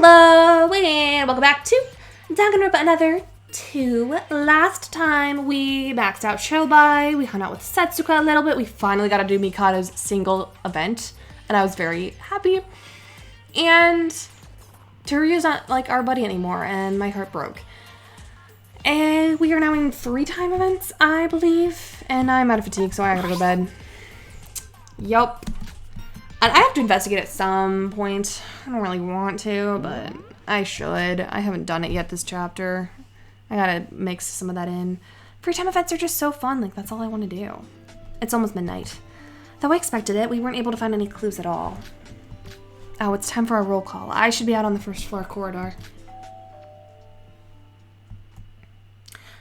Hello and welcome back to Danganronpa Another 2. Last time we maxed out Shobai, we hung out with Setsuka a little bit, we finally got to do Mikado's single event, and I was very happy. And Teruya's not like our buddy anymore, and my heart broke. And we are now in 3-time events, I believe, and I'm out of fatigue, so I gotta go to bed. Yup. And I have to investigate at some point. I don't really want to, but I should. I haven't done it yet this chapter. I gotta mix some of that in. Free time events are just so fun, like that's all I want to do. It's almost midnight. Though I expected it, we weren't able to find any clues at all. Oh, it's time for our roll call. I should be out on the first floor corridor.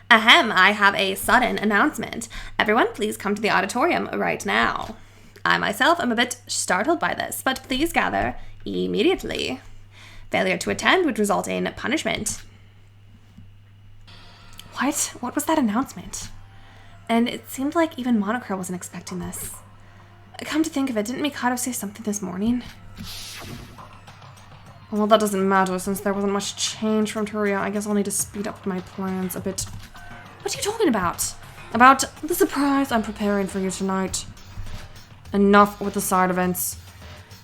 Ahem, I have a sudden announcement. Everyone, please come to the auditorium right now. I myself am a bit startled by this, but please gather immediately. Failure to attend would result in punishment. What? What was that announcement? And it seemed like even Monochrome wasn't expecting this. Come to think of it, didn't Mikado say something this morning? Well, that doesn't matter since there wasn't much change from Teruya. I guess I'll need to speed up my plans a bit. What are you talking about? About the surprise I'm preparing for you tonight. Enough with the side events.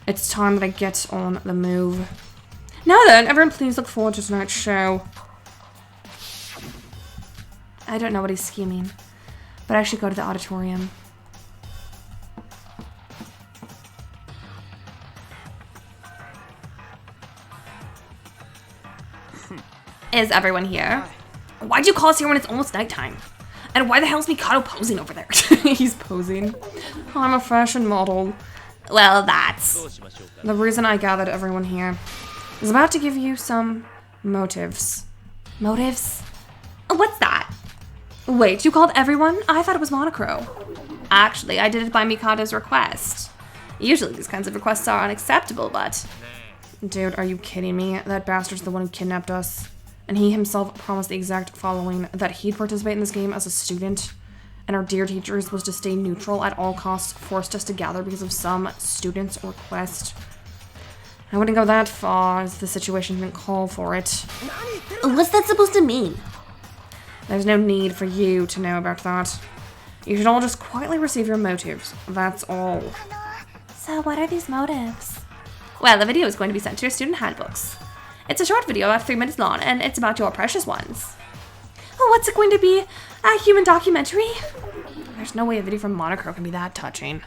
It's time that I get on the move. Now then, everyone please look forward to tonight's show. I don't know what he's scheming, but I should go to the auditorium. Is everyone here? Why'd you call us here when it's almost nighttime? And why the hell is Mikado posing over there? He's posing. I'm a fashion model. Well, that's... The reason I gathered everyone here is about to give you some motives. Motives? What's that? Wait, you called everyone? I thought it was Monochrome. Actually, I did it by Mikado's request. Usually these kinds of requests are unacceptable, but... Dude, are you kidding me? That bastard's the one who kidnapped us. And he himself promised the exact following, that he'd participate in this game as a student, and our dear teacher is supposed to stay neutral at all costs, forced us to gather because of some student's request. I wouldn't go that far, as the situation didn't call for it. What's that supposed to mean? There's no need for you to know about that. You should all just quietly receive your motives, that's all. So what are these motives? Well, the video is going to be sent to your student handbooks. It's a short video about 3 minutes long, and it's about your precious ones. Oh, what's it going to be? A human documentary? There's no way a video from Monochrome can be that touching.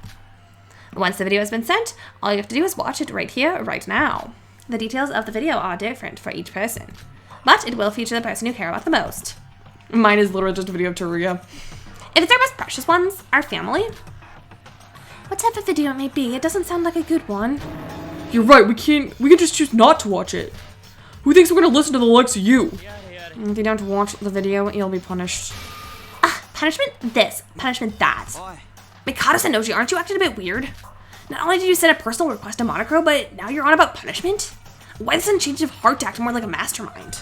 Once the video has been sent, all you have to do is watch it right here, right now. The details of the video are different for each person, but it will feature the person you care about the most. Mine is literally just a video of Teruya. If it's our most precious ones, our family. What type of video it may be, it doesn't sound like a good one. You're right, we can just choose not to watch it. Who thinks we're gonna listen to the likes of you? If you don't watch the video, you'll be punished. Punishment this, punishment that. Mikado Sanoji, aren't you acting a bit weird? Not only did you send a personal request to Monochrome, but now you're on about punishment? Why doesn't change of heart to act more like a mastermind?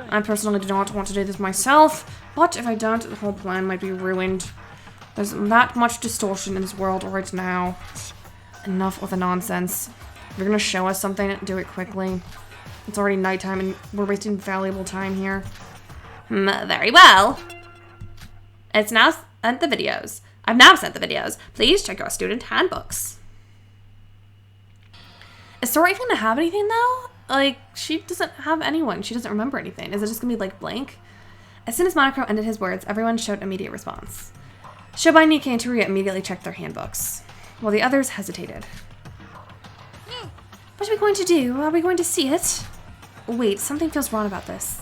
I personally do not want to do this myself, but if I don't, the whole plan might be ruined. There's that much distortion in this world right now. Enough with the nonsense. If you're gonna show us something, do it quickly. It's already nighttime and we're wasting valuable time here. Very well. It's now sent the videos. I've now sent the videos. Please check our student handbooks. Is Sora even gonna have anything though? Like, she doesn't have anyone. She doesn't remember anything. Is it just gonna be like blank? As soon as Monochrome ended his words, everyone showed immediate response. Shobai, Nikkei, and Teruya immediately checked their handbooks, while the others hesitated. What are we going to do? Are we going to see it? Wait, something feels wrong about this.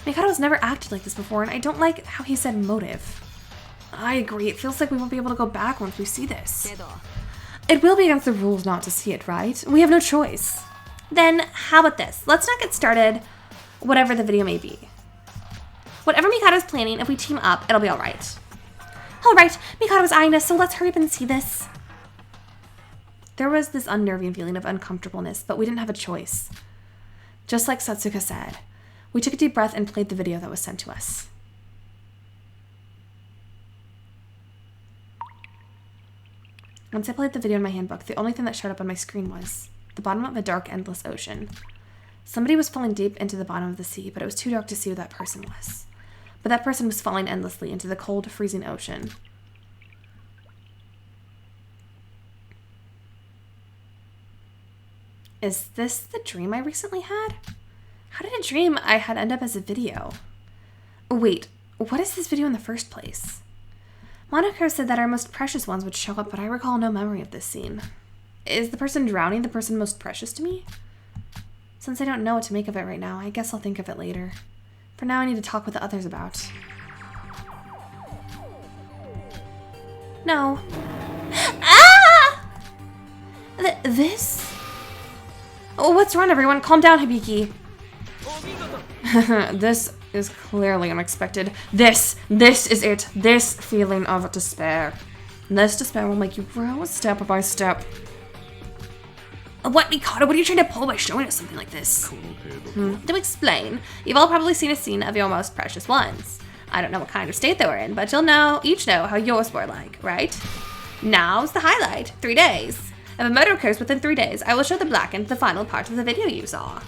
Mikado's never acted like this before, and I don't like how he said motive. I agree, it feels like we won't be able to go back once we see this. It will be against the rules not to see it, right? We have no choice. Then, how about this? Let's not get started, whatever the video may be. Whatever Mikado's planning, if we team up, it'll be alright. Alright, Mikado's eyeing us, so let's hurry up and see this. There was this unnerving feeling of uncomfortableness, but we didn't have a choice. Just like Setsuka said, we took a deep breath and played the video that was sent to us. Once I played the video in my handbook, the only thing that showed up on my screen was the bottom of a dark, endless ocean. Somebody was falling deep into the bottom of the sea, but it was too dark to see who that person was. But that person was falling endlessly into the cold, freezing ocean. Is this the dream I recently had? How did a dream I had end up as a video? Wait, what is this video in the first place? Monaco said that our most precious ones would show up, but I recall no memory of this scene. Is the person drowning the person most precious to me? Since I don't know what to make of it right now, I guess I'll think of it later. For now, I need to talk with the others about. No. Ah! This? Oh, what's wrong, everyone? Calm down, Hibiki. This is clearly unexpected. This is it. This feeling of despair. This despair will make you grow step by step. What, Mikado? What are you trying to pull by showing us something like this? To explain, you've all probably seen a scene of your most precious ones. I don't know what kind of state they were in, but you'll each know how yours were like, right? Now's the highlight. 3 days. If a murder occurs within 3 days, I will show the blackened the final part of the video you saw.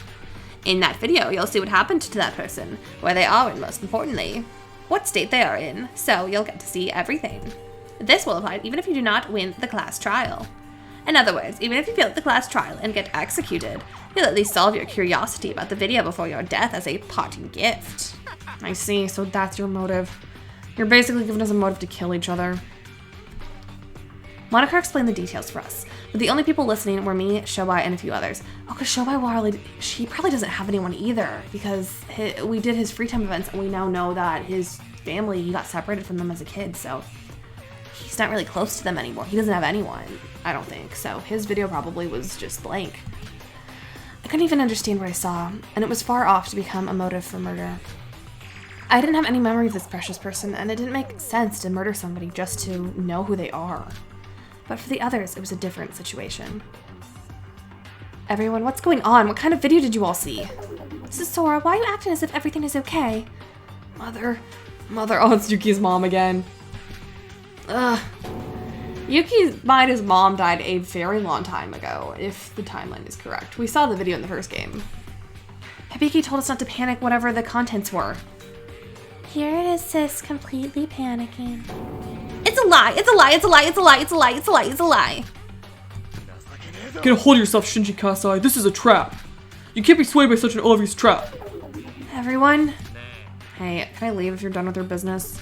In that video, you'll see what happened to that person, where they are, and most importantly, what state they are in, so you'll get to see everything. This will apply even if you do not win the class trial. In other words, even if you fail the class trial and get executed, you'll at least solve your curiosity about the video before your death as a parting gift. I see, so that's your motive. You're basically giving us a motive to kill each other. Monaco explained the details for us, but the only people listening were me, Shobai, and a few others. Oh, because Shobai, she probably doesn't have anyone either, because we did his free time events, and we now know that his family, he got separated from them as a kid, so he's not really close to them anymore. He doesn't have anyone, I don't think, so his video probably was just blank. I couldn't even understand what I saw, and it was far off to become a motive for murder. I didn't have any memory of this precious person, and it didn't make sense to murder somebody just to know who they are. But for the others, it was a different situation. Everyone, what's going on? What kind of video did you all see? This is Sora. Why are you acting as if everything is okay? Mother, oh, it's Yuki's mom again. Ugh. Yuki's his mom died a very long time ago, if the timeline is correct. We saw the video in the first game. Hibiki told us not to panic whatever the contents were. Here it is, sis, completely panicking. It's a lie, it's a lie, it's a lie, it's a lie, it's a lie, it's a lie, it's a lie. Get a hold of yourself, Shinji Kasai. This is a trap. You can't be swayed by such an obvious trap. Everyone? Hey, can I leave if you're done with your business?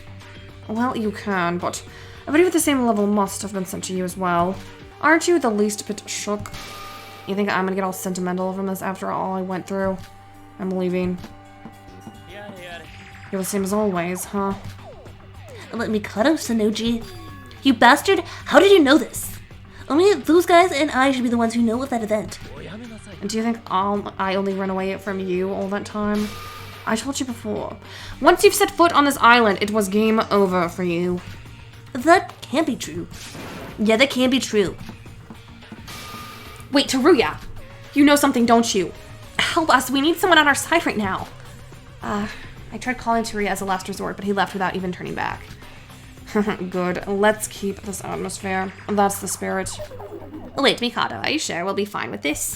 Well, you can, but a video at the same level must have been sent to you as well. Aren't you the least bit shook? You think I'm gonna get all sentimental from this after all I went through? I'm leaving. You're the same as always, huh? Let me cut off, Sanoji. You bastard, how did you know this? Only those guys and I should be the ones who know of that event. And do you think I only ran away from you all that time? I told you before. Once you've set foot on this island, it was game over for you. That can't be true. Yeah, that can be true. Wait, Teruya! You know something, don't you? Help us, we need someone on our side right now. I tried calling Teruya as a last resort, but he left without even turning back. Good, let's keep this atmosphere. That's the spirit. Wait, Mikado, are you sure we'll be fine with this?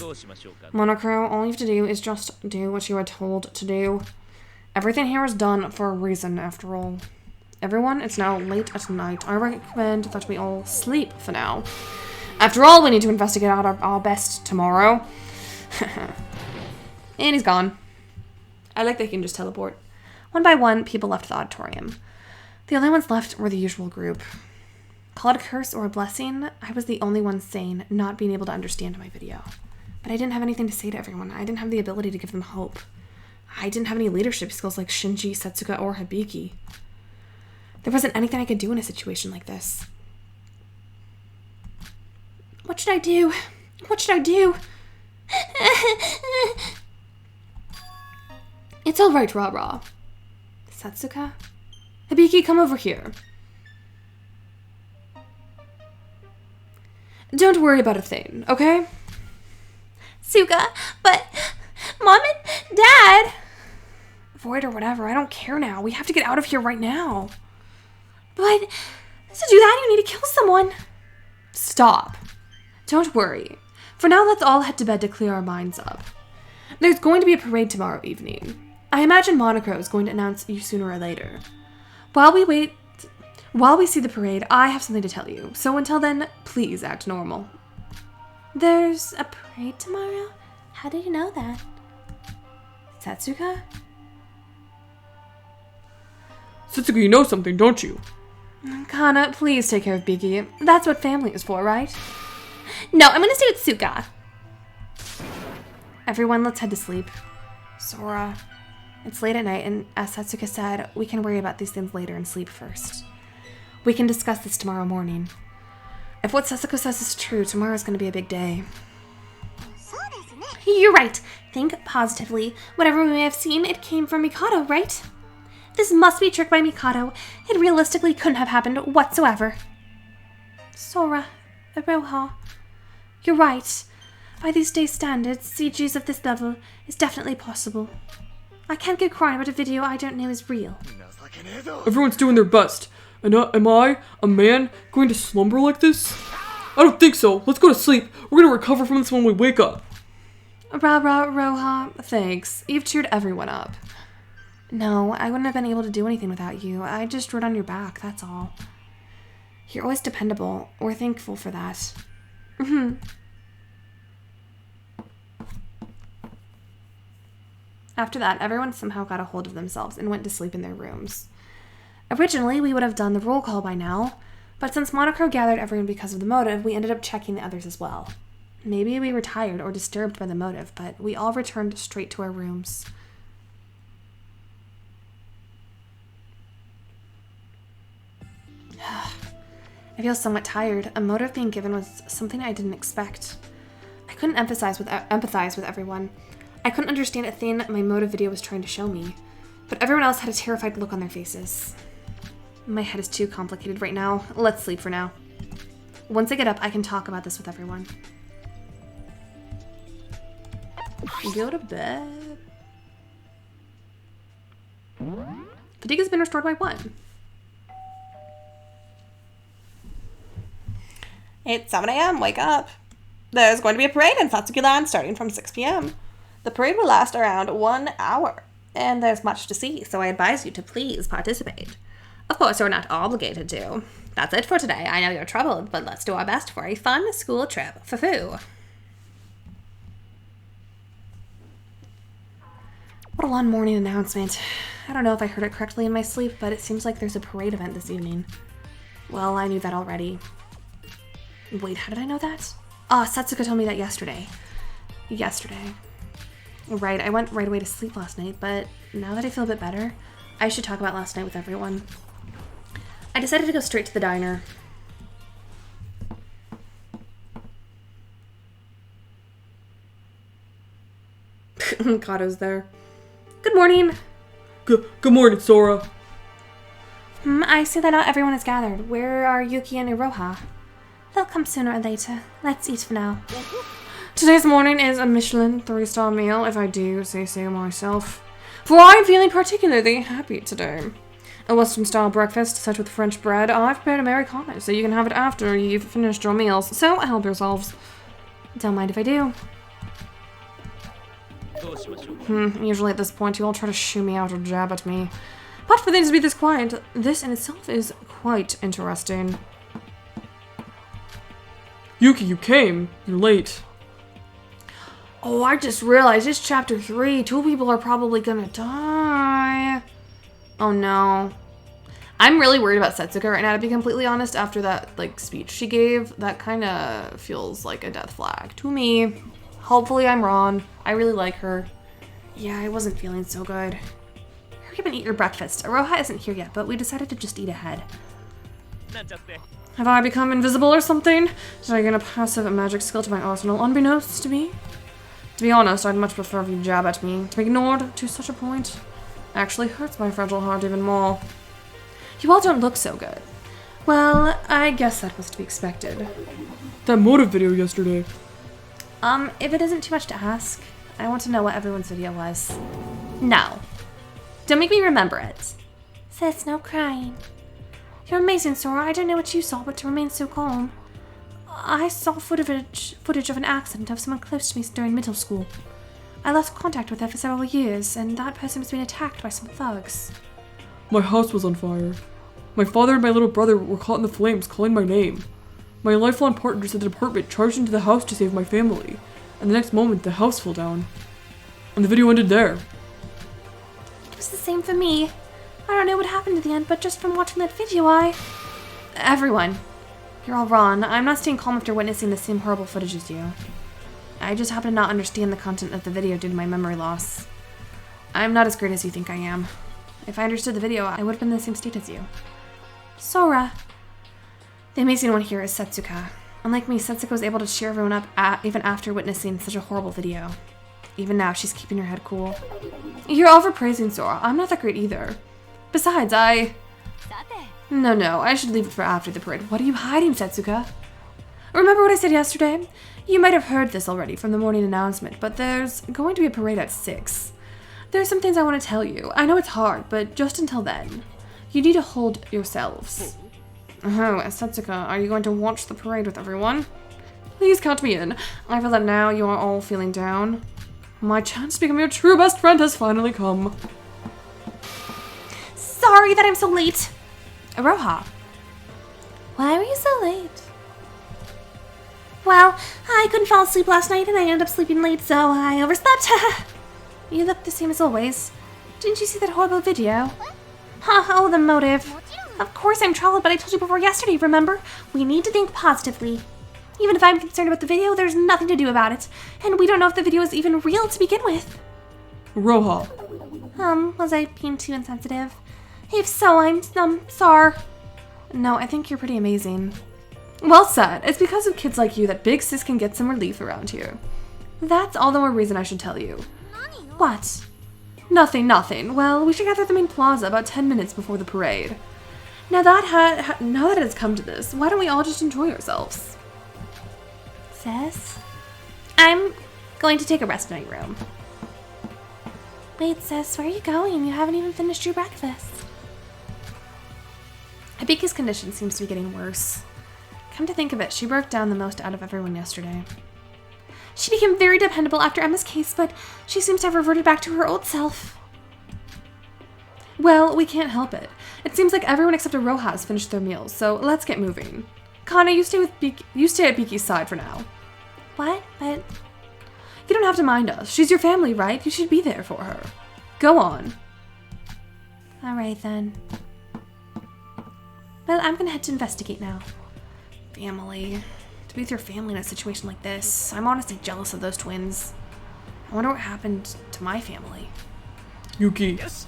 Monocro, all you have to do is just do what you are told to do. Everything here is done for a reason, after all. Everyone, it's now late at night. I recommend that we all sleep for now. After all, we need to investigate out our best tomorrow. And he's gone. I like that he can just teleport. One by one, people left the auditorium. The only ones left were the usual group. Call it a curse or a blessing, I was the only one sane, not being able to understand my video. But I didn't have anything to say to everyone. I didn't have the ability to give them hope. I didn't have any leadership skills like Shinji, Setsuka, or Hibiki. There wasn't anything I could do in a situation like this. What should I do? What should I do? It's alright, Ra-Ra. Setsuka? Hibiki, come over here. Don't worry about a thing, okay? Suka, but Mom and Dad... Void or whatever, I don't care now. We have to get out of here right now. But to do that, you need to kill someone. Stop. Don't worry. For now, let's all head to bed to clear our minds up. There's going to be a parade tomorrow evening. I imagine Monocro is going to announce you sooner or later. While we see the parade, I have something to tell you. So until then, please act normal. There's a parade tomorrow? How do you know that? Satsuka? Satsuka, you know something, don't you? Kana, please take care of Biki. That's what family is for, right? No, I'm gonna stay with Suka. Everyone, let's head to sleep. Sora, it's late at night, and as Satsuka said, we can worry about these things later and sleep first. We can discuss this tomorrow morning. If what Satsuka says is true, tomorrow's going to be a big day. You're right. Think positively. Whatever we may have seen, it came from Mikado, right? This must be a trick by Mikado. It realistically couldn't have happened whatsoever. Sora, Iroha, you're right. By these days' standards, CGs of this level is definitely possible. I can't get crying about a video I don't know is real. Everyone's doing their best. And am I, a man, going to slumber like this? I don't think so. Let's go to sleep. We're gonna recover from this when we wake up. Roha, thanks. You've cheered everyone up. No, I wouldn't have been able to do anything without you. I just rode on your back, that's all. You're always dependable. We're thankful for that. After that, everyone somehow got a hold of themselves and went to sleep in their rooms. Originally, we would have done the roll call by now, but since Monocro gathered everyone because of the motive, we ended up checking the others as well. Maybe we were tired or disturbed by the motive, but we all returned straight to our rooms. I feel somewhat tired. A motive being given was something I didn't expect. I couldn't empathize with everyone. I couldn't understand a thing my motive video was trying to show me, but everyone else had a terrified look on their faces. My head is too complicated right now. Let's sleep for now. Once I get up, I can talk about this with everyone. Go to bed. Fatigue has been restored by 1. It's 7 a.m. Wake up. There's going to be a parade in Satsuki Land starting from 6 p.m. The parade will last around 1 hour, and there's much to see, so I advise you to please participate. Of course, you're not obligated to. That's it for today. I know you're troubled, but let's do our best for a fun school trip. Foo. What a long morning announcement. I don't know if I heard it correctly in my sleep, but it seems like there's a parade event this evening. Well, I knew that already. Wait, how did I know that? Satsuka told me that yesterday. Right, I went right away to sleep last night, but now that I feel a bit better, I should talk about last night with everyone. I decided to go straight to the diner. Kato's there. Good morning. Good morning, Sora. I see that not everyone is gathered. Where are Yuki and Iroha? They'll come sooner or later. Let's eat for now. Today's morning is a Michelin 3-star meal, if I do say so myself. For I'm feeling particularly happy today. A Western-style breakfast set with French bread. I've prepared Americano, so you can have it after you've finished your meals. So help yourselves. Don't mind if I do. Usually at this point you all try to shoo me out or jab at me. But for things to be this quiet, this in itself is quite interesting. Yuki, you came. You're late. Oh, I just realized it's chapter 3. 2 people are probably gonna die. Oh no. I'm really worried about Setsuka right now, to be completely honest. After that, speech she gave, that kind of feels like a death flag to me. Hopefully I'm wrong. I really like her. Yeah, I wasn't feeling so good. Hurry up and eat your breakfast. Aroha isn't here yet, but we decided to just eat ahead. Have I become invisible or something? Did I gain a passive magic skill to my arsenal unbeknownst to me? To be honest, I'd much prefer if you jab at me. To be ignored to such a point actually hurts my fragile heart even more. You all don't look so good. Well, I guess that was to be expected. That motive video yesterday. If it isn't too much to ask, I want to know what everyone's video was. No. Don't make me remember it. Sis, no crying. You're amazing, Sora. I don't know what you saw, but to remain so calm. I saw footage of an accident of someone close to me during middle school. I lost contact with her for several years, and that person was being attacked by some thugs. My house was on fire. My father and my little brother were caught in the flames, calling my name. My lifelong partners at the department charged into the house to save my family, and the next moment the house fell down. And the video ended there. It was the same for me. I don't know what happened at the end, but just from watching that video, Everyone, you're all wrong. I'm not staying calm after witnessing the same horrible footage as you. I just happen to not understand the content of the video due to my memory loss. I'm not as great as you think I am. If I understood the video, I would have been in the same state as you. Sora. The amazing one here is Setsuka. Unlike me, Setsuka was able to cheer everyone up even after witnessing such a horrible video. Even now, she's keeping her head cool. You're overpraising Sora. I'm not that great either. Besides, No, I should leave it for after the parade. What are you hiding, Setsuka? Remember what I said yesterday? You might have heard this already from the morning announcement, but there's going to be a parade at 6. There's some things I want to tell you. I know it's hard, but just until then, you need to hold yourselves. Oh, Setsuka, are you going to watch the parade with everyone? Please count me in. I feel that now you are all feeling down. My chance to become your true best friend has finally come. Sorry that I'm so late. Aroha. Why were you so late? Well, I couldn't fall asleep last night and I ended up sleeping late, so I overslept. You look the same as always. Didn't you see that horrible video? Oh, the motive. Of course I'm troubled, but I told you before yesterday, remember? We need to think positively. Even if I'm concerned about the video, there's nothing to do about it. And we don't know if the video is even real to begin with. Roha. Was I being too insensitive? If so, I'm sorry. No, I think you're pretty amazing. Well said. It's because of kids like you that Big Sis can get some relief around here. That's all the more reason I should tell you. What? Nothing. Well, we should gather at the main plaza about 10 minutes before the parade. Now that it has come to this, why don't we all just enjoy ourselves? Sis? I'm going to take a rest in my room. Wait, Sis, where are you going? You haven't even finished your breakfast. Abika's condition seems to be getting worse. Come to think of it, she broke down the most out of everyone yesterday. She became very dependable after Emma's case, but she seems to have reverted back to her old self. Well, we can't help it. It seems like everyone except Aroha has finished their meals, so let's get moving. Kana, you stay at Biki's side for now. What? But you don't have to mind us. She's your family, right? You should be there for her. Go on. All right, then. Well, I'm gonna head to investigate now. Family. To be with your family in a situation like this, I'm honestly jealous of those twins. I wonder what happened to my family. Yuki. Yes.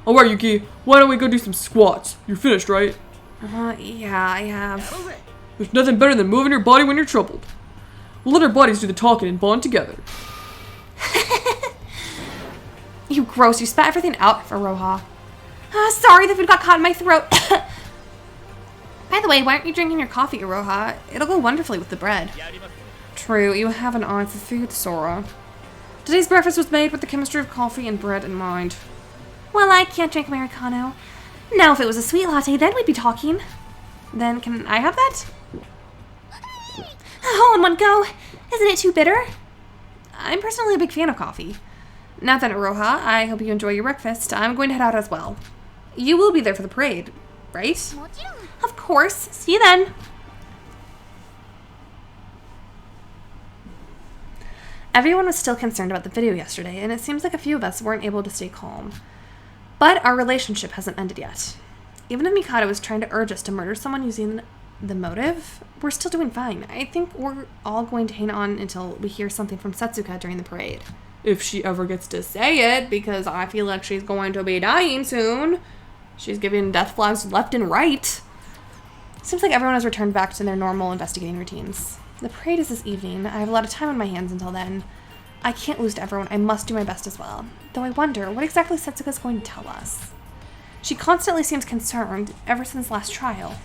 Alright, Yuki. Why don't we go do some squats? You're finished, right? Yeah, I have. There's nothing better than moving your body when you're troubled. We'll let our bodies do the talking and bond together. You gross, you spat everything out for Roha. Sorry, the food got caught in my throat. By the way, why aren't you drinking your coffee, Aroha? It'll go wonderfully with the bread. True, you have an eye for food, Sora. Today's breakfast was made with the chemistry of coffee and bread in mind. Well, I can't drink Americano. Now, if it was a sweet latte, then we'd be talking. Then can I have that? All in one go. Isn't it too bitter? I'm personally a big fan of coffee. Now then, Aroha, I hope you enjoy your breakfast. I'm going to head out as well. You will be there for the parade, right? Of course. See you then. Everyone was still concerned about the video yesterday, and it seems like a few of us weren't able to stay calm. But our relationship hasn't ended yet. Even if Mikado is trying to urge us to murder someone using the motive, we're still doing fine. I think we're all going to hang on until we hear something from Setsuka during the parade. If she ever gets to say it, because I feel like she's going to be dying soon. She's giving death flags left and right. Seems like everyone has returned back to their normal investigating routines. The parade is this evening. I have a lot of time on my hands until then. I can't lose to everyone. I must do my best as well. Though I wonder, what exactly Setsuka is going to tell us? She constantly seems concerned ever since last trial.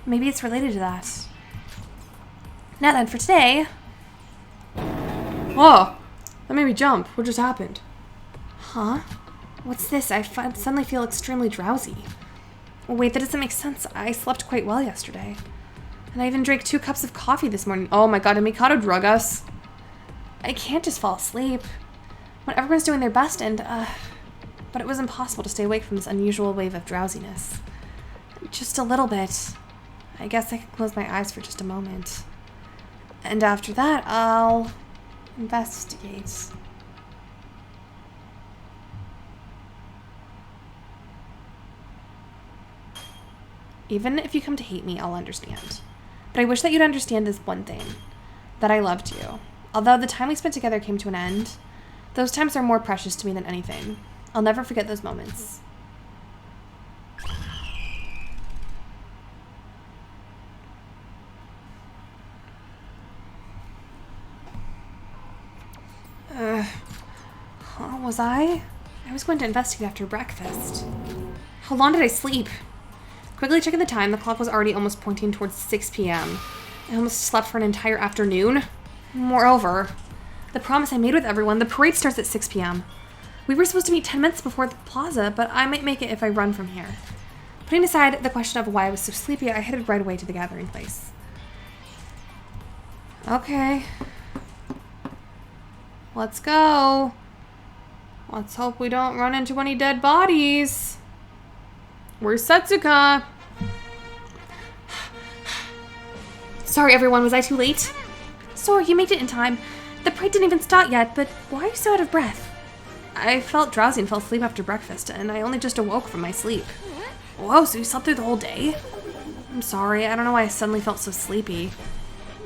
Maybe it's related to that. Now then, for today... Oh, that made me jump. What just happened? Huh? What's this? I suddenly feel extremely drowsy. Wait, that doesn't make sense. I slept quite well yesterday. And I even drank 2 cups of coffee this morning. Oh my god, did Mikado drug us? I can't just fall asleep. when everyone's doing their best but it was impossible to stay awake from this unusual wave of drowsiness. Just a little bit. I guess I could close my eyes for just a moment. And after that, I'll investigate. Even if you come to hate me, I'll understand. But I wish that you'd understand this one thing. That I loved you. Although the time we spent together came to an end, those times are more precious to me than anything. I'll never forget those moments. Was I? I was going to investigate after breakfast. How long did I sleep? Quickly checking the time, the clock was already almost pointing towards 6 p.m. I almost slept for an entire afternoon. Moreover, the promise I made with everyone, the parade starts at 6 p.m. We were supposed to meet 10 minutes before the plaza, but I might make it if I run from here. Putting aside the question of why I was so sleepy, I headed right away to the gathering place. Okay. Let's go. Let's hope we don't run into any dead bodies. Where's Setsuka? Sorry, everyone. Was I too late? Sorry, you made it in time. The parade didn't even start yet, but why are you so out of breath? I felt drowsy and fell asleep after breakfast, and I only just awoke from my sleep. Whoa, so you slept through the whole day? I'm sorry. I don't know why I suddenly felt so sleepy.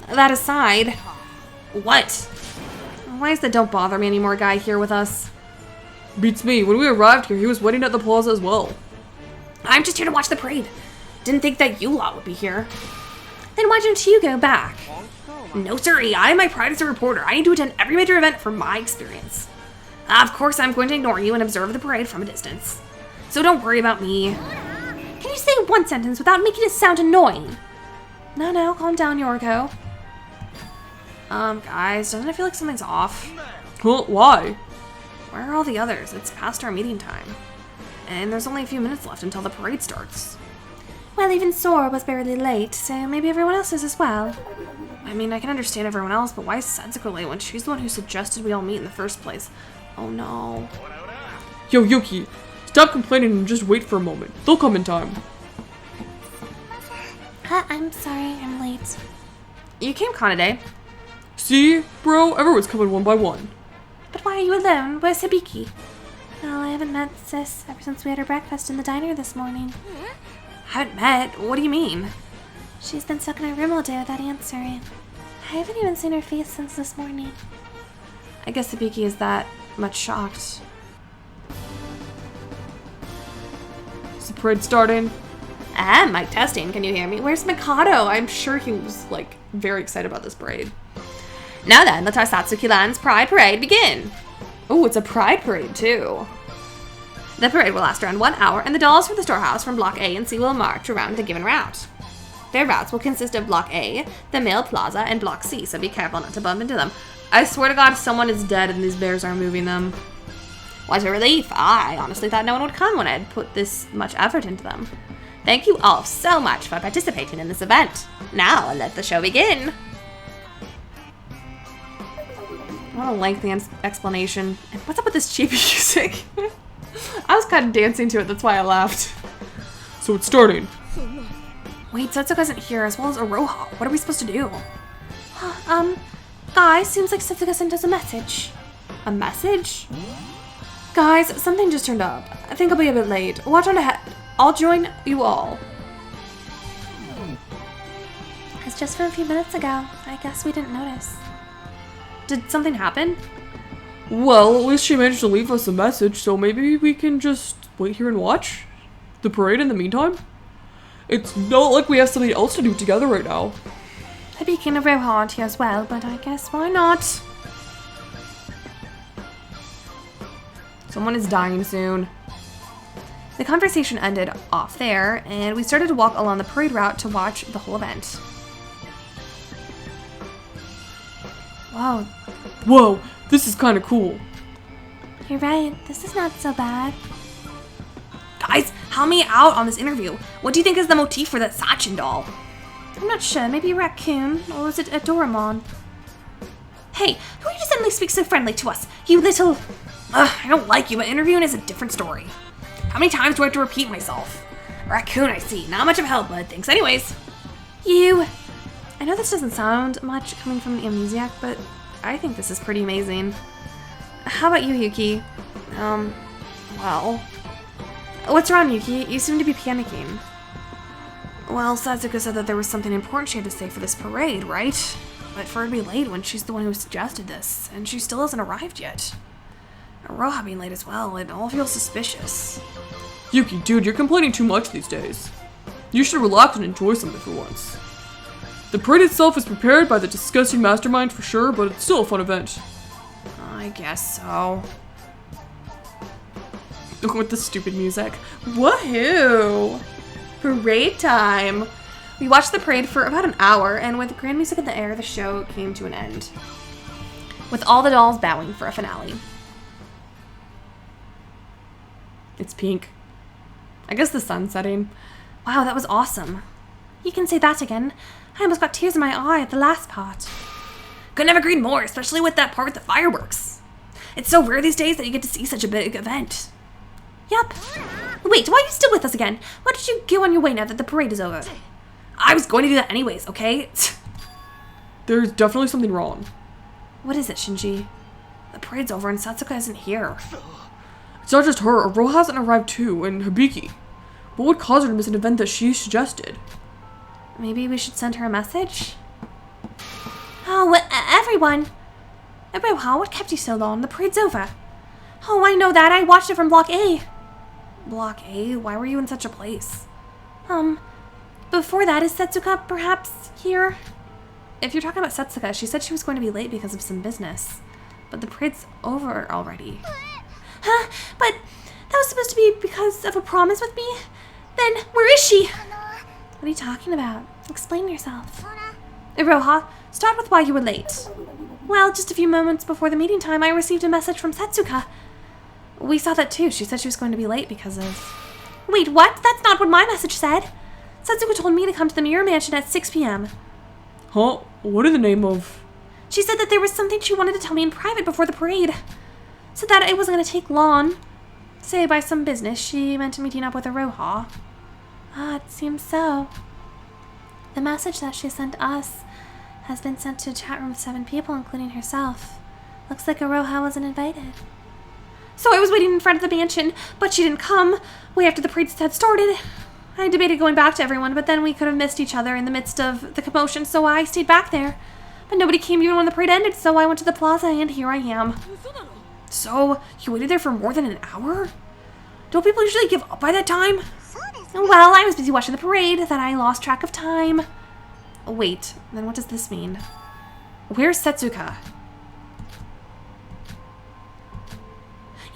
That aside... What? Why is the don't bother me anymore guy here with us? Beats me. When we arrived here, he was waiting at the plaza as well. I'm just here to watch the parade. Didn't think that you lot would be here. Then why didn't you go back? No, sirree. I have my pride as a reporter. I need to attend every major event from my experience. Of course, I'm going to ignore you and observe the parade from a distance. So don't worry about me. Can you say one sentence without making it sound annoying? No, calm down, Yoriko. Guys, doesn't it feel like something's off? Huh? Why? Where are all the others? It's past our meeting time. And there's only a few minutes left until the parade starts. Well, even Sora was barely late, so maybe everyone else is as well. I mean, I can understand everyone else, but why is Setsuko late when she's the one who suggested we all meet in the first place? Oh no. Yo, Yuki, stop complaining and just wait for a moment. They'll come in time. I'm sorry, I'm late. You came Kanade. See, bro, everyone's coming one by one. But why are you alone? Where's Hibiki? Well, I haven't met Sis ever since we had our breakfast in the diner this morning. Haven't met? What do you mean? She's been stuck in her room all day without answering. I haven't even seen her face since this morning. I guess Hibiki is that much shocked. Is the parade starting? Mic testing. Can you hear me? Where's Mikado? I'm sure he was, very excited about this parade. Now then, let our Satsuki-lan's Pride Parade begin. Oh, it's a Pride Parade, too. The parade will last around 1 hour, and the dolls from the storehouse from Block A and C will march around the given route. Their routes will consist of Block A, the Mail Plaza, and Block C, so be careful not to bump into them. I swear to God, someone is dead and these bears are moving them. What a relief. I honestly thought no one would come when I had put this much effort into them. Thank you all so much for participating in this event. Now, let the show begin. What a lengthy explanation. And what's up with this cheap music? I was kind of dancing to it, that's why I laughed. So it's starting. Wait, Setsuko isn't here, as well as Aroha. What are we supposed to do? Guys, seems like Setsuko sent us a message. A message? Guys, something just turned up. I think I'll be a bit late. Watch on ahead. I'll join you all. It's just from a few minutes ago. I guess we didn't notice. Did something happen? Well, at least she managed to leave us a message, so maybe we can just wait here and watch the parade in the meantime? It's not like we have something else to do together right now. Hibiki and Aroha aren't here as well, but I guess why not? Someone is dying soon. The conversation ended off there, and we started to walk along the parade route to watch the whole event. Whoa, this is kind of cool. You're right, this is not so bad. Guys, help me out on this interview. What do you think is the motif for that Sachin doll? I'm not sure, maybe a raccoon, or was it a Doraemon? Hey, who are you to suddenly speak so friendly to us? You little... Ugh, I don't like you, but interviewing is a different story. How many times do I have to repeat myself? Raccoon, I see. Not much of help, but thanks anyways. You. I know this doesn't sound much coming from an amnesiac, but I think this is pretty amazing. How about you, Yuki? Well... What's wrong, Yuki? You seem to be panicking. Well, Satsuka said that there was something important she had to say for this parade, right? But for her to be late when she's the one who suggested this, and she still hasn't arrived yet. Roha being late as well, it all feels suspicious. Yuki, dude, you're complaining too much these days. You should relax and enjoy something for once. The parade itself is prepared by the disgusting mastermind for sure, but it's still a fun event. I guess so. With the stupid music. Woohoo! Parade time! We watched the parade for about an hour, and with grand music in the air, the show came to an end. With all the dolls bowing for a finale. It's pink. I guess the sun's setting. Wow, that was awesome. You can say that again. I almost got tears in my eye at the last part. Couldn't have agreed more, especially with that part with the fireworks. It's so rare these days that you get to see such a big event. Yup. Wait, why are you still with us again? Why don't you go on your way now that the parade is over? I was going to do that anyways, okay? There's definitely something wrong. What is it, Shinji? The parade's over and Satsuka isn't here. It's not just her, Aroha hasn't arrived too, and Hibiki. What would cause her to miss an event that she suggested? Maybe we should send her a message? Oh, everyone! Aroha, what kept you so long? The parade's over. Oh, I know that. I watched it from Block A. Block A? Why were you in such a place? Before that, is Setsuka perhaps here? If you're talking about Setsuka, she said she was going to be late because of some business. But the parade's over already. Huh? But that was supposed to be because of a promise with me? Then, where is she? What are you talking about? Explain yourself. Iroha, start with why you were late. Well, just a few moments before the meeting time, I received a message from Setsuka. We saw that too. She said she was going to be late because of... Wait, what? That's not what my message said. Setsuka told me to come to the Mirror Mansion at 6 p.m. Huh? What in the name of... She said that there was something she wanted to tell me in private before the parade. Said that it wasn't going to take long. Say by some business, she meant meeting up with Aroha. It seems so. The message that she sent us has been sent to a chat room of 7 people, including herself. Looks like Aroha wasn't invited. So I was waiting in front of the mansion, but she didn't come. Way after the parade had started. I debated going back to everyone, but then we could have missed each other in the midst of the commotion, so I stayed back there. But nobody came even when the parade ended, so I went to the plaza, and here I am. So, you waited there for more than an hour? Don't people usually give up by that time? Well, I was busy watching the parade, that I lost track of time. Wait, then what does this mean? Where's Setsuka?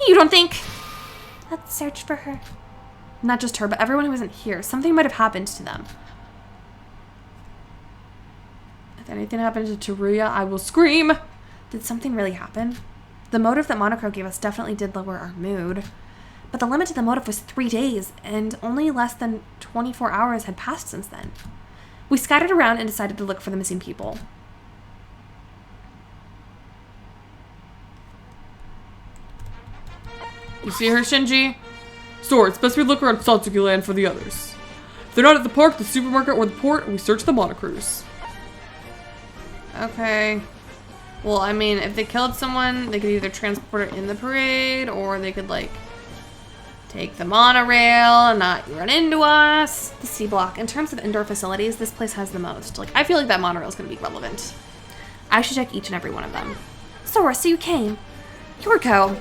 You don't think? Let's search for her. Not just her, but everyone who isn't here. Something might have happened to them. If anything happened to Teruya, I will scream! Did something really happen? The motive that Monochrome gave us definitely did lower our mood. But the limit to the motive was 3 days, and only less than 24 hours had passed since then. We scattered around and decided to look for the missing people. You see her, Shinji? Store, it's best we look around Satsuki Land for the others. If they're not at the park, the supermarket, or the port, we search the monocruise. Okay. Well, I mean, if they killed someone, they could either transport it in the parade, or they could, like, take the monorail and not run into us. The C block. In terms of indoor facilities, this place has the most. Like, I feel like that monorail is going to be relevant. I should check each and every one of them. Sora, so you came. Yoriko.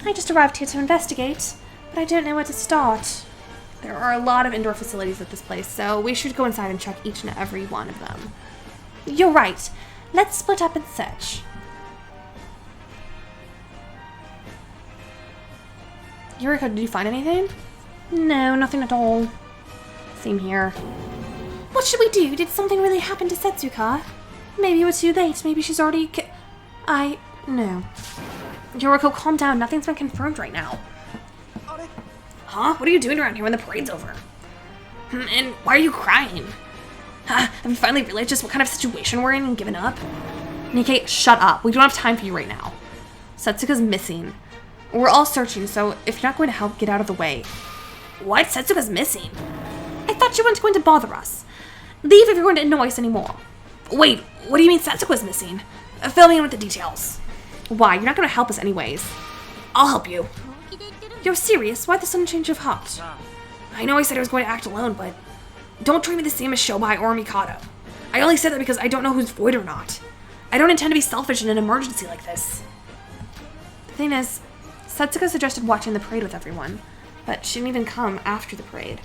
I just arrived here to investigate, but I don't know where to start. There are a lot of indoor facilities at this place, so we should go inside and check each and every one of them. You're right. Let's split up and search. Yoriko, did you find anything? No, nothing at all. Same here. What should we do? Did something really happen to Setsuka? Maybe we're too late. Maybe she's already No. Yoriko, calm down. Nothing's been confirmed right now. Huh? What are you doing around here when the parade's over? And why are you crying? Have you finally realized just what kind of situation we're in and given up? Nikkei, shut up. We don't have time for you right now. Setsuka's missing. We're all searching, so if you're not going to help, get out of the way. What? Setsuka's missing. I thought you weren't going to bother us. Leave if you're going to annoy us anymore. Wait, what do you mean Setsuka's missing? Fill me in with the details. Why? You're not going to help us anyways. I'll help you. You're serious? Why the sudden change of heart? I know I said I was going to act alone, but don't treat me the same as Shobai or Mikado. I only said that because I don't know who's void or not. I don't intend to be selfish in an emergency like this. The thing is, Setsuka suggested watching the parade with everyone, but she didn't even come after the parade.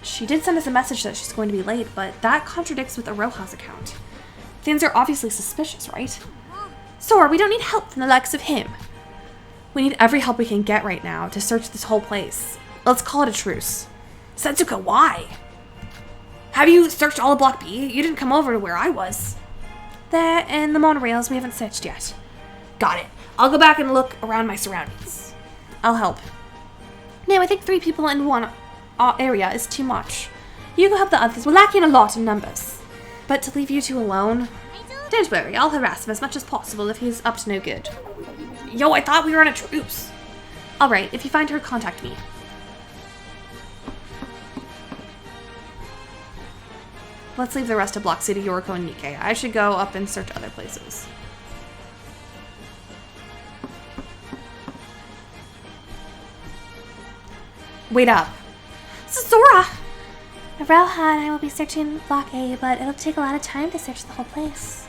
She did send us a message that she's going to be late, but that contradicts with Aroha's account. Things are obviously suspicious, right? Sora, we don't need help from the likes of him. We need every help we can get right now to search this whole place. Let's call it a truce. Setsuka, why? Have you searched all of Block B? You didn't come over to where I was. There, in the monorails, we haven't searched yet. Got it. I'll go back and look around my surroundings. I'll help. No, I think 3 people in one area is too much. You go help the others. We're lacking a lot in numbers. But to leave you 2 alone? Don't worry, I'll harass him as much as possible if he's up to no good. Yo, I thought we were on a truce. Alright, if you find her, contact me. Let's leave the rest of Block C to Yoriko and Nikkei. I should go up and search other places. Wait up. Sora! Aroha and I will be searching Block A, but it'll take a lot of time to search the whole place.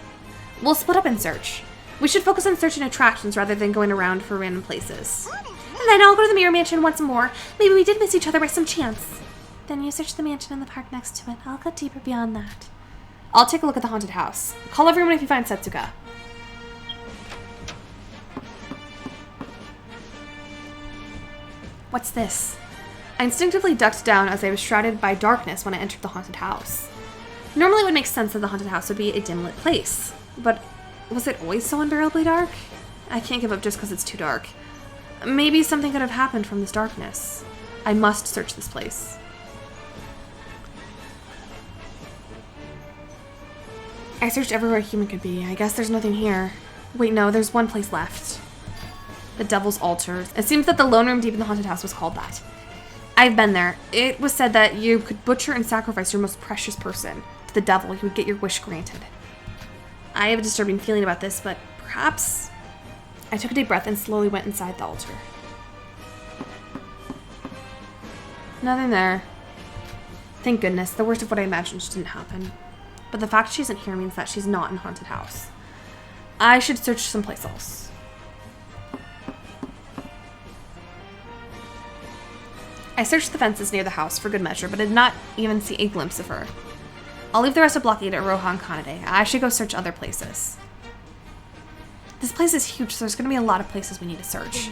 We'll split up and search. We should focus on searching attractions rather than going around for random places. And then I'll go to the Mirror Mansion once more. Maybe we did miss each other by some chance. Then you search the mansion and the park next to it. I'll go deeper beyond that. I'll take a look at the haunted house. Call everyone if you find Setsuka. What's this? I instinctively ducked down as I was shrouded by darkness when I entered the haunted house. Normally it would make sense that the haunted house would be a dim-lit place, but was it always so unbearably dark? I can't give up just because it's too dark. Maybe something could have happened from this darkness. I must search this place. I searched everywhere a human could be. I guess there's nothing here. Wait, no, there's one place left. The Devil's Altar. It seems that the lone room deep in the haunted house was called that. I've been there. It was said that you could butcher and sacrifice your most precious person to the devil. You would get your wish granted. I have a disturbing feeling about this, but perhaps... I took a deep breath and slowly went inside the altar. Nothing there. Thank goodness, the worst of what I imagined didn't happen. But the fact she isn't here means that she's not in a haunted house. I should search someplace else. I searched the fences near the house for good measure, but did not even see a glimpse of her. I'll leave the rest of Block 8 at Rohan Kanade. I should go search other places. This place is huge, so there's going to be a lot of places we need to search.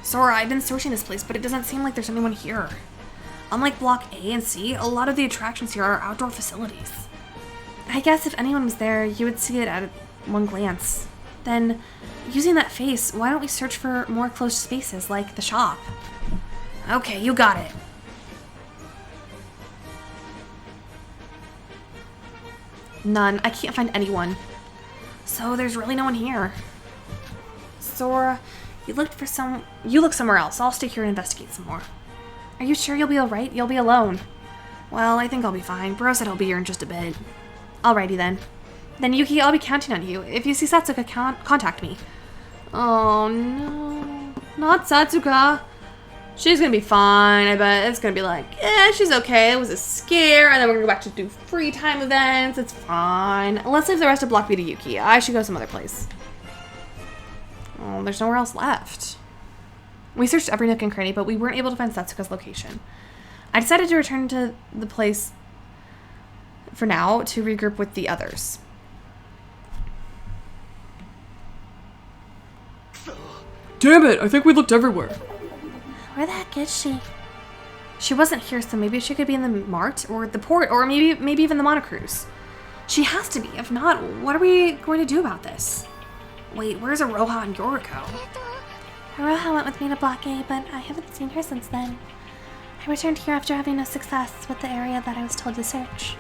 Sora, I've been searching this place, but it doesn't seem like there's anyone here. Unlike Block A and C, a lot of the attractions here are outdoor facilities. I guess if anyone was there, you would see it at one glance. Then, using that face, why don't we search for more closed spaces, like the shop? Okay, you got it. None. I can't find anyone. So there's really no one here. Sora, you look somewhere else. I'll stay here and investigate some more. Are you sure you'll be alright? You'll be alone. Well, I think I'll be fine. Bro said he'll be here in just a bit. Alrighty then. Then Yuki, I'll be counting on you. If you see Satsuka, contact me. Oh no. Not Satsuka. She's gonna be fine, I bet. It's gonna be like, yeah, she's okay. It was a scare, and then we're gonna go back to do free time events. It's fine. Let's leave the rest of Block B to Yuki. I should go some other place. Oh, there's nowhere else left. We searched every nook and cranny, but we weren't able to find Satsuka's location. I decided to return to the place for now to regroup with the others. Damn it, I think we looked everywhere. Where the heck is she? She wasn't here, so maybe she could be in the mart or the port or maybe even the monocruise. She has to be. If not, what are we going to do about this? Wait, where's Aroha and Yoriko? Aroha went with me to Block A, but I haven't seen her since then. I returned here after having no success with the area that I was told to search.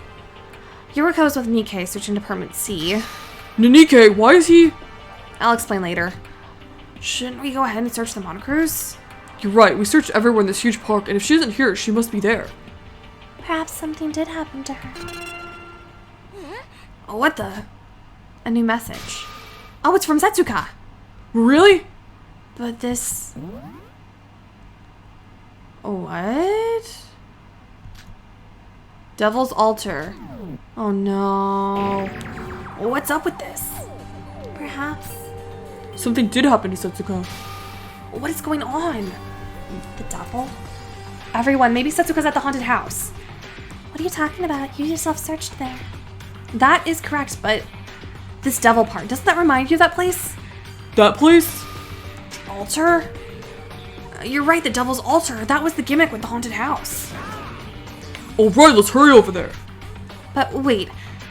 Yoriko's with Nikkei searching Department C. Nikkei, why is he... I'll explain later. Shouldn't we go ahead and search the monocruise? You're right, we searched everywhere in this huge park, and if she isn't here, she must be there. Perhaps something did happen to her. Oh, what the? A new message. Oh, it's from Setsuka. Really? But this... What? Devil's Altar. Oh no. What's up with this? Perhaps Something did happen to Setsuka. What is going on? the devil? Everyone, maybe Setsuka's at the haunted house. What are you talking about? You yourself searched there. That is correct, but this devil part, doesn't that remind you of that place? That place? Altar? You're right, the Devil's Altar. That was the gimmick with the haunted house. Alright, let's hurry over there. But wait,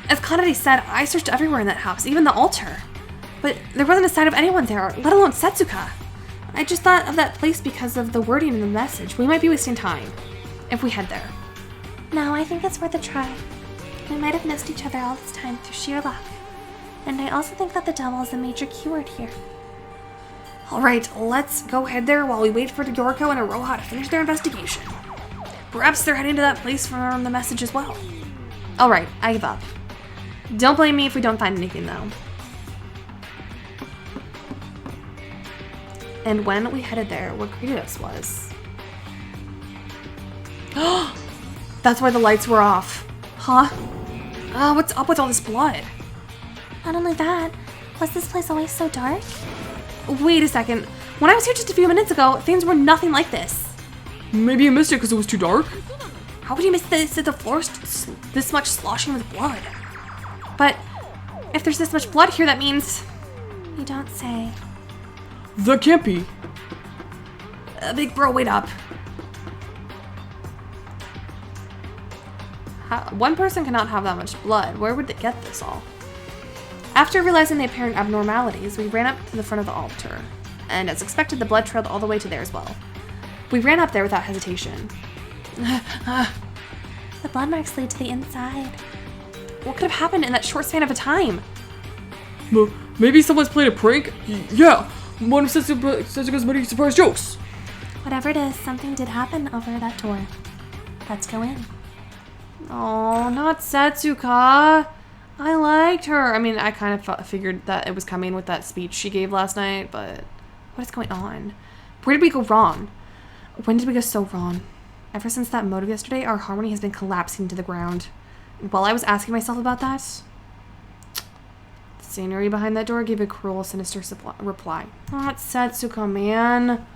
as Kanade said, I searched everywhere in that house, even the altar. But there wasn't a sign of anyone there, let alone Setsuka. I just thought of that place because of the wording in the message. We might be wasting time if we head there. No, I think it's worth a try. We might have missed each other all this time through sheer luck. And I also think that the devil is a major keyword here. Alright, let's go head there while we wait for Yoriko and Aroha to finish their investigation. Perhaps they're heading to that place from the message as well. Alright, I give up. Don't blame me if we don't find anything though. And when we headed there, what greeted us was... That's why the lights were off. Huh? What's up with all this blood? Not only that, was this place always so dark? Wait a second. When I was here just a few minutes ago, things were nothing like this. Maybe you missed it because it was too dark? How would you miss the floor this much sloshing with blood? But if there's this much blood here, that means... You don't say. That can't be. Big bro, wait up. One person cannot have that much blood. Where would they get this all? After realizing the apparent abnormalities, we ran up to the front of the altar. And as expected, the blood trailed all the way to there as well. We ran up there without hesitation. The blood marks lead to the inside. What could have happened in that short span of a time? Maybe someone's played a prank? Yeah, one of Setsuka's many surprise jokes. Whatever it is, something did happen over that door. Let's go in. Oh, not Setsuka. I liked her. I mean, I kind of figured that it was coming with that speech she gave last night, but what is going on? Where did we go wrong? When did we go so wrong? Ever since that motive yesterday, our harmony has been collapsing to the ground. And while I was asking myself about that, the scenery behind that door gave a cruel, sinister reply. Not Setsuka, man.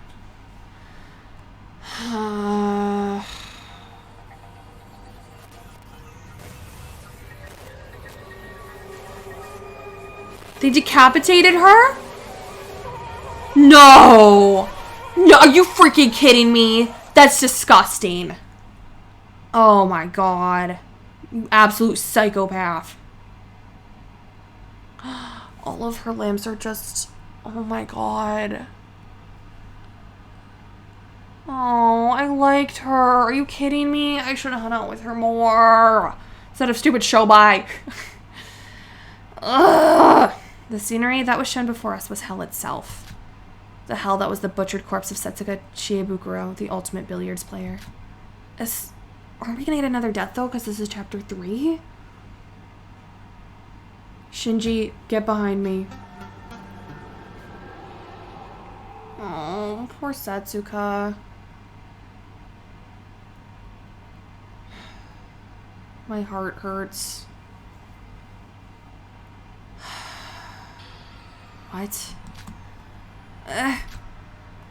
They decapitated her? No! No, are you freaking kidding me? That's disgusting. Oh my god. You absolute psychopath. All of her limbs are just... Oh my god. Oh, I liked her. Are you kidding me? I should have hung out with her more. Instead of stupid Shobai. Ugh. The scenery that was shown before us was hell itself. The hell that was the butchered corpse of Setsuka Chiebukuro, the ultimate billiards player. Are we gonna get another death though, because this is chapter 3? Shinji, get behind me. Oh, poor Setsuka. My heart hurts. What?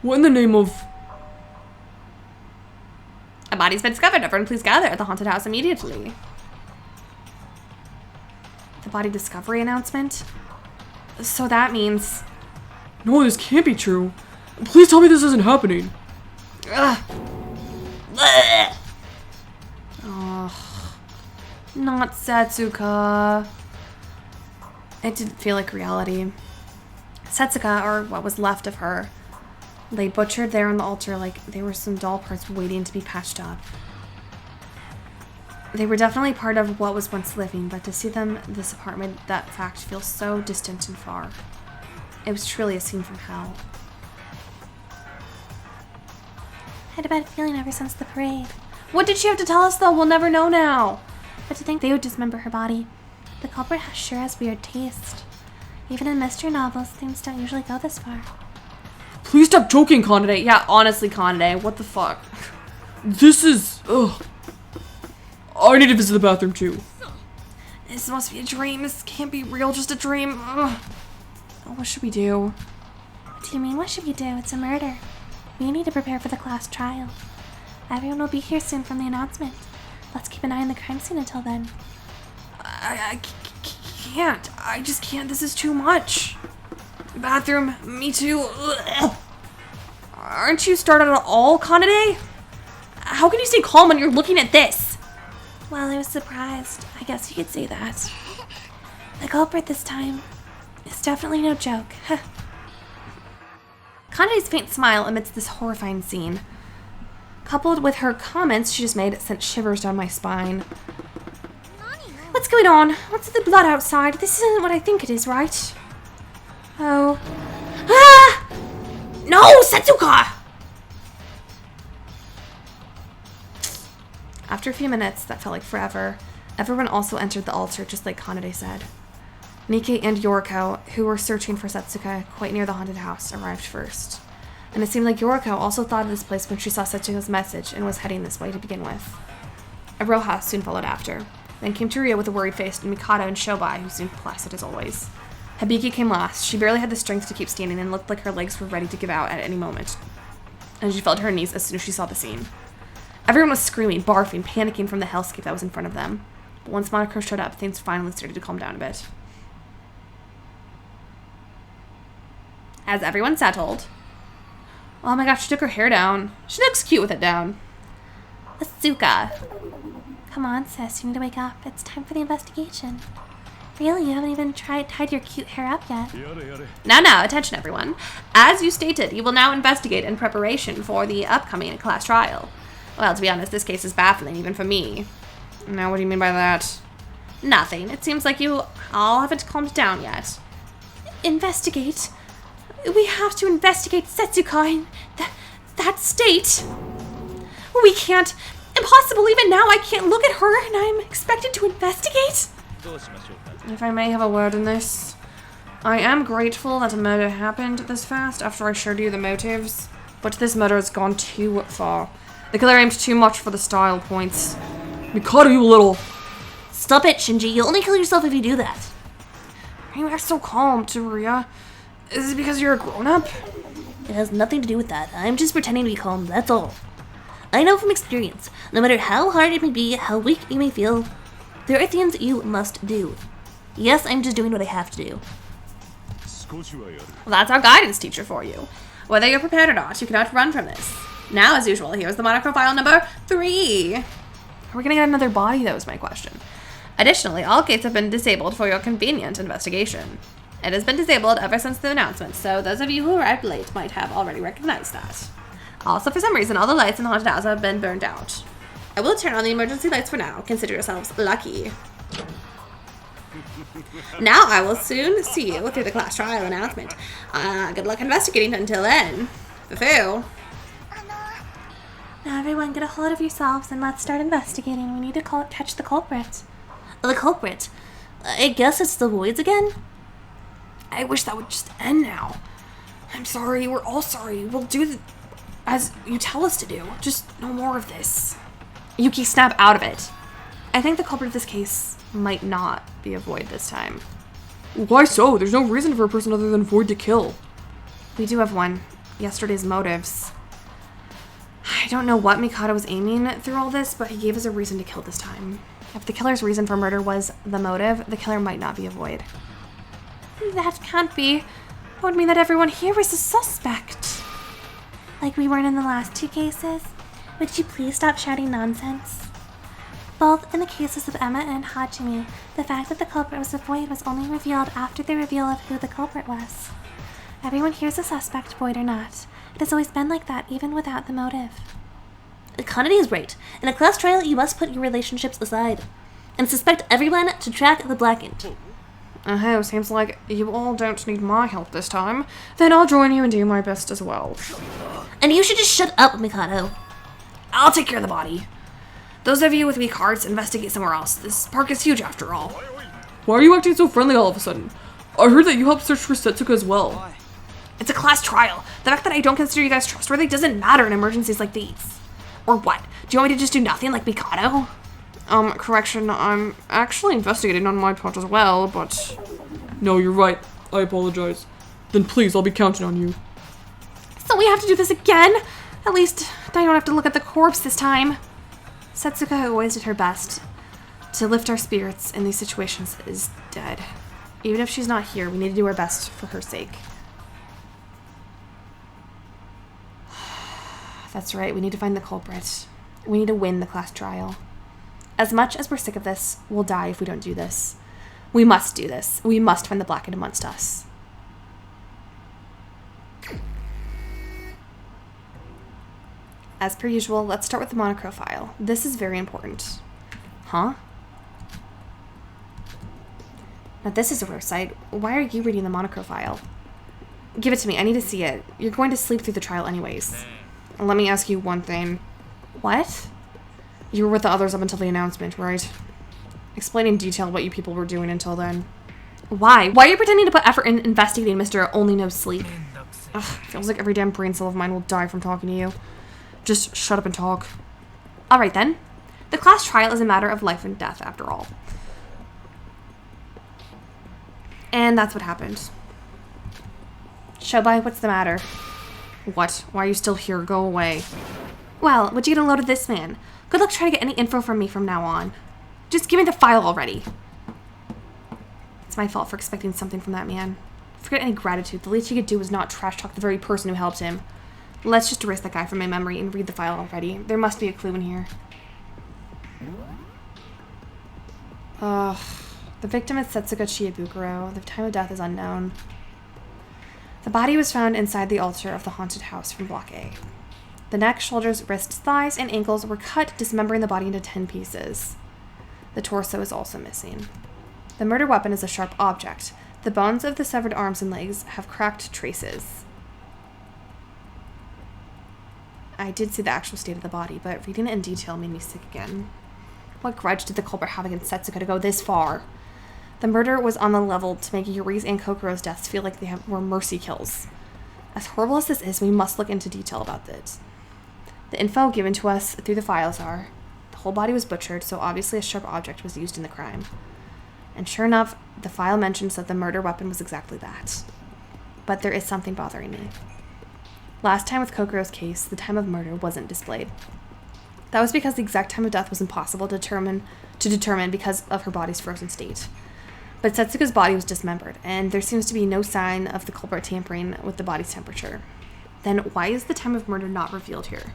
What in the name of... A body's been discovered. Everyone please gather at the haunted house immediately. The body discovery announcement? So that means... No, this can't be true. Please tell me this isn't happening. Ugh. Oh, not Setsuka. It didn't feel like reality. Setsuka, or what was left of her, lay butchered there on the altar like they were some doll parts waiting to be patched up. They were definitely part of what was once living, but to see them in this apartment, that fact feels so distant and far. It was truly a scene from hell. had a bad feeling ever since the parade. What did she have to tell us, though? We'll never know now. But to think they would dismember her body. The culprit sure has weird taste. Even in mystery novels, things don't usually go this far. Please stop joking, Conde. Yeah, honestly, Conde, what the fuck? This is... Ugh. I need to visit the bathroom, too. This must be a dream. This can't be real, just a dream. Ugh. Oh, what should we do? What do you mean, what should we do? It's a murder. We need to prepare for the class trial. Everyone will be here soon from the announcement. Let's keep an eye on the crime scene until then. I can't. I just can't. This is too much. Bathroom, me too. Ugh. Aren't you startled at all, Conde? How can you stay calm when you're looking at this? Well, I was surprised. I guess you could say that. The culprit this time is definitely no joke. Conde's faint smile amidst this horrifying scene, coupled with her comments she just made, sent shivers down my spine. What's going on? What's the blood outside? This isn't what I think it is, right? Oh. Ah! No, Setsuka! After a few minutes that felt like forever, everyone also entered the altar just like Kanade said. Nikkei and Yoriko, who were searching for Setsuka quite near the haunted house, arrived first. And it seemed like Yoriko also thought of this place when she saw Setsuka's message and was heading this way to begin with. Aroha soon followed after. Then came Teruya with a worried face, and Mikado and Shobai, who seemed placid as always. Hibiki came last. She barely had the strength to keep standing and looked like her legs were ready to give out at any moment. And she fell to her knees as soon as she saw the scene. Everyone was screaming, barfing, panicking from the hellscape that was in front of them. But once Monokuro showed up, things finally started to calm down a bit. As everyone settled... Oh my gosh, she took her hair down. She looks cute with it down. Asuka. Come on, sis, you need to wake up. It's time for the investigation. Really, you haven't even tied your cute hair up yet. Now, attention everyone. As you stated, you will now investigate in preparation for the upcoming class trial. Well, to be honest, this case is baffling even for me. Now, what do you mean by that? Nothing. It seems like you all haven't calmed down yet. Investigate? We have to investigate Setsuka in that state. We can't. Impossible. Even now, I can't look at her and I'm expected to investigate. If I may have a word in this, I am grateful that a murder happened this fast after I showed you the motives, but this murder has gone too far. The killer aimed too much for the style points. Mikado, you little... Stop it, Shinji. You'll only kill yourself if you do that. You are so calm, Teruya. Is it because you're a grown-up? It has nothing to do with that. I'm just pretending to be calm, that's all. I know from experience, no matter how hard it may be, how weak you may feel, there are things you must do. Yes, I'm just doing what I have to do. Well, that's our guidance teacher for you. Whether you're prepared or not, you cannot run from this. Now, as usual, here's the Monokuro file number 3. Are we gonna get another body, though, is my question. Additionally, all gates have been disabled for your convenient investigation. It has been disabled ever since the announcement, so those of you who arrived late might have already recognized that. Also, for some reason, all the lights in the haunted house have been burned out. I will turn on the emergency lights for now. Consider yourselves lucky. Now I will soon see you through the class trial announcement. Good luck investigating until then. Foo-foo. Now everyone get a hold of yourselves and let's start investigating. We need to catch the culprit. The culprit? I guess it's the Voids again? I wish that would just end now. I'm sorry, we're all sorry. We'll do as you tell us to do. Just no more of this. Yuki, snap out of it. I think the culprit of this case might not be a Void this time. Why so? There's no reason for a person other than Void to kill. We do have one. Yesterday's motives. I don't know what Mikado was aiming through all this, but he gave us a reason to kill this time. If the killer's reason for murder was the motive, the killer might not be a Void. That can't be. That would mean that everyone here was a suspect. Like we weren't in the last 2 cases? Would you please stop shouting nonsense? Both in the cases of Emma and Hajime, the fact that the culprit was a Void was only revealed after the reveal of who the culprit was. Everyone here's a suspect, Void or not. It has always been like that, even without the motive. Kanade is right. In a class trial, you must put your relationships aside and suspect everyone to track the blackened. Oh, seems like you all don't need my help this time. Then I'll join you and do my best as well. And you should just shut up, Mikado. I'll take care of the body. Those of you with weak hearts, investigate somewhere else. This park is huge after all. Why are you acting so friendly all of a sudden? I heard that you helped search for Setsuka as well. It's a class trial. The fact that I don't consider you guys trustworthy doesn't matter in emergencies like these. Or what? Do you want me to just do nothing like Mikado? Correction, I'm actually investigating on my part as well, but... No, you're right. I apologize. Then please, I'll be counting on you. So we have to do this again? At least I don't have to look at the corpse this time. Setsuka, who always did her best to lift our spirits in these situations, is dead. Even if she's not here, we need to do our best for her sake. That's right, we need to find the culprit. We need to win the class trial. As much as we're sick of this, we'll die if we don't do this. We must do this. We must find the blackened amongst us. As per usual, let's start with the monochrome file. This is very important. Huh? Now this is a rare sight. Why are you reading the monochrome file? Give it to me. I need to see it. You're going to sleep through the trial anyways. Let me ask you one thing. What? You were with the others up until the announcement, right? Explain in detail what you people were doing until then. Why? Why are you pretending to put effort in investigating Mr. Only Knows Sleep? Ugh, feels like every damn brain cell of mine will die from talking to you. Just shut up and talk. Alright then. The class trial is a matter of life and death, after all. And that's what happened. Shobai, what's the matter? What? Why are you still here? Go away. Well, would you get a load of this man? Good luck trying to get any info from me from now on. Just give me the file already. It's my fault for expecting something from that man. Forget any gratitude. The least he could do was not trash talk the very person who helped him. Let's just erase that guy from my memory and read the file already. There must be a clue in here. Ugh. The victim is Setsuka Chiebukuro. The time of death is unknown. The body was found inside the altar of the haunted house from Block A. The neck, shoulders, wrists, thighs, and ankles were cut, dismembering the body into 10 pieces. The torso is also missing. The murder weapon is a sharp object. The bones of the severed arms and legs have cracked traces. I did see the actual state of the body, but reading it in detail made me sick again. What grudge did the culprit have against Setsuka to go this far? The murder was on the level to make Yuri's and Kokoro's deaths feel like were mercy kills. As horrible as this is, we must look into detail about it. The info given to us through the files are, the whole body was butchered, so obviously a sharp object was used in the crime. And sure enough, the file mentions that the murder weapon was exactly that. But there is something bothering me. Last time with Kokoro's case, the time of murder wasn't displayed. That was because the exact time of death was impossible to determine because of her body's frozen state. But Setsuka's body was dismembered, and there seems to be no sign of the culprit tampering with the body's temperature. Then why is the time of murder not revealed here?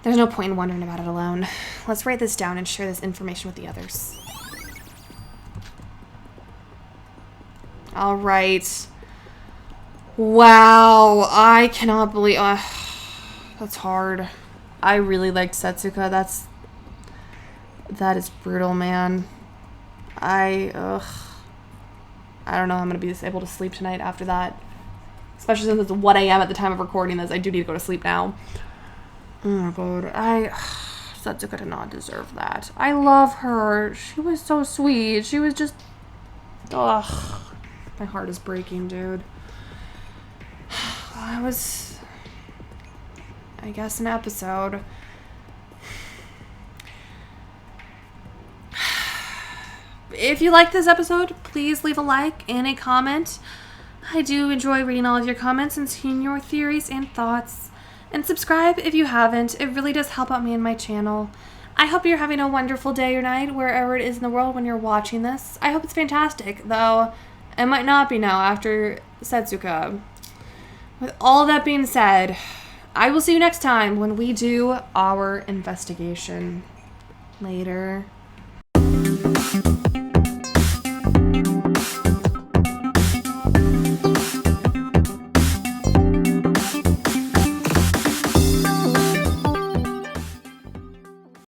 There's no point in wondering about it alone. Let's write this down and share this information with the others. Alright. Wow, I cannot believe... that's hard. I really liked Setsuka. That is brutal, man. I don't know how I'm going to be able to sleep tonight after that. Especially since it's 1 a.m. at the time of recording this. I do need to go to sleep now. Oh my god. Setsuka did not deserve that. I love her. She was so sweet. She was just... Ugh. My heart is breaking, dude. That was... I guess an episode. If you like this episode, please leave a like and a comment. I do enjoy reading all of your comments and seeing your theories and thoughts. And subscribe if you haven't. It really does help out me and my channel. I hope you're having a wonderful day or night wherever it is in the world when you're watching this. I hope it's fantastic, though it might not be now after Setsuka. With all that being said, I will see you next time when we do our investigation. Later.